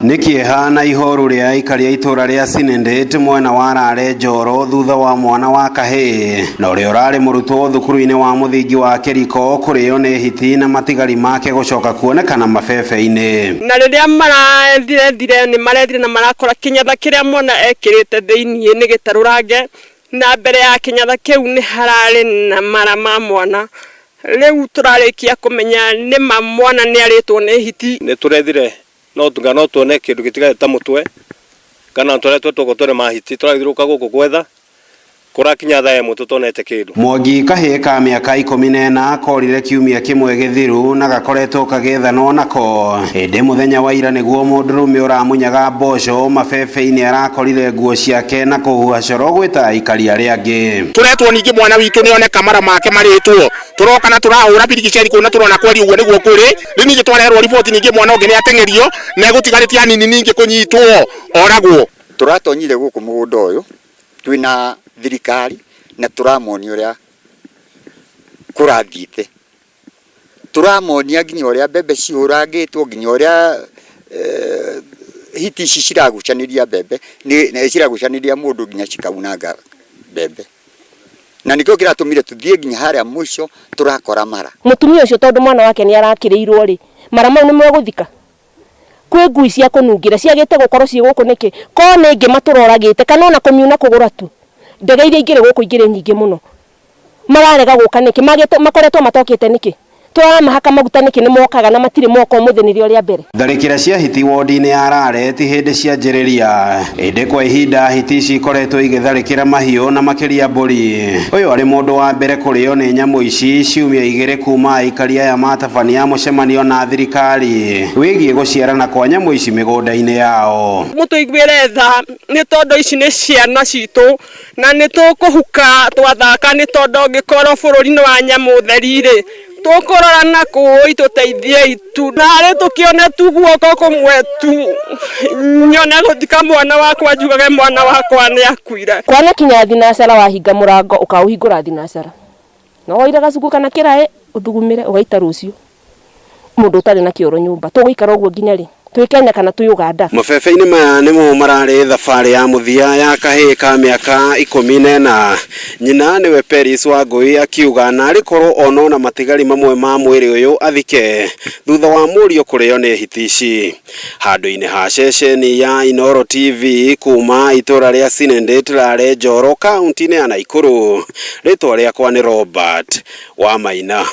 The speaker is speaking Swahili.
Niki hana ihoru ria ikaria itura ria Sinendate mwena wa Rare Njoro thutha wa mwana wa kahii na uria urari murutwo thukuru-ini wa muthingi wa Kiriko kurio ni hiti na matigari make gucoka kuonekana mabebe-ini. Na riria marathire ni marethire na marakora kinyatha kiria mwana ekirite thiini ni gitarurange na mbere ya kinyatha kiu ni harari na marama mwana. Riu turarikia kumenya ni mwana ni aritwo ni hiti. Ni turethire no tungano tuone kindu gitigaye ta mutwe kana turetwo tugotore mahiti turathirũka guku gwetha kurakinya thaa ĩmwe tutonete kindu. Mwangi kahii ka miaka 14 akorire kiumia kimwe githiru na gakoretwo kagithanwo nako indi muthenya wa ira niguo mundurume uramunyaga mboco mabebe-ini arakorire nguo ciake na kuhuha coro gwita ikari aria angi. Turetwo ningi mwana witu nioneka mara make maritwo turoka na turahura birikiceri kuna turona kweri uguo niguo kuri ningi twarerwo riboti ningi mwana ungi ni atengerio na gutigariti anini ningi kunyitwo oragwo. Turatonyire guku mugunda uyu twina thirikari na turamonia uria kurathite turamonia nginya uria bebe ciurangitwo nginya uria hiti ici ciragucaniria bebe ni ciragucaniria mundu nginya cikaunanga bebe na nikio kiratumire tuthie nginya haria mwisho turakora mara. Mutumia ucio tondu mwana wake ni arakirirwo ri mara mau ni meguthika kwe ngui cia kunungira ciagite gukorwo ci guku niki ko ni ngi maturoragite kana ona kumiuna kugura tu ndege iria ingire guku ingire nyingi muno mararega guka niki makoretwo matokite niki turamahaka maguta niki ni mokaga na matire moko muthenirio ria mbere. Tharikira cia hiti wodi-ini ya Rare ti hindi cia njiriria indi kwa ihinda hiti ici ikoretwo igitharikira mahiu na makiria mburi. Uyu ari mundu wa mbere kurio ni nyamu ici ciumia igiri kuma ikaria ya matabania mucemanio na thirikari wigie guciarana kwa nyamu ici migunda-ini yao. Mutuigwire tha ni tondu ici ni ciana citu na ni tukuhuka twathaka ni tondu ngikorwo bururi-ini wa nyamu therire tukorora na kuoi tuteithie itu nare tukiona tu guoko kumwe tu nyone guthika mwana wakwa njugage mwana wakwa ni akuire. Kwana kinya thinacara wahinga murango ukauhingura thinacara no waira gacuku kana kirae uthugumire ugaita rucio mundu utari na kioro nyumba tuguikara uguo nginya ri twikenya kana twi Uganda. Mabebe-ini maya nimo marari thabari ya muthia ya kahii ka miaka 14 nyina niwe Peris Wangui akiuga na arikorwo onona matigari mamwe ma mwiri uyu athike thutha wa murio kurio ni hiti ici. Handu-ini ha ceceni ya Inooro TV kuma itura ria Sinendate Rare Njoro kaunti-ini ya Naikuru ritwa riakwa ni Robert Wamaina.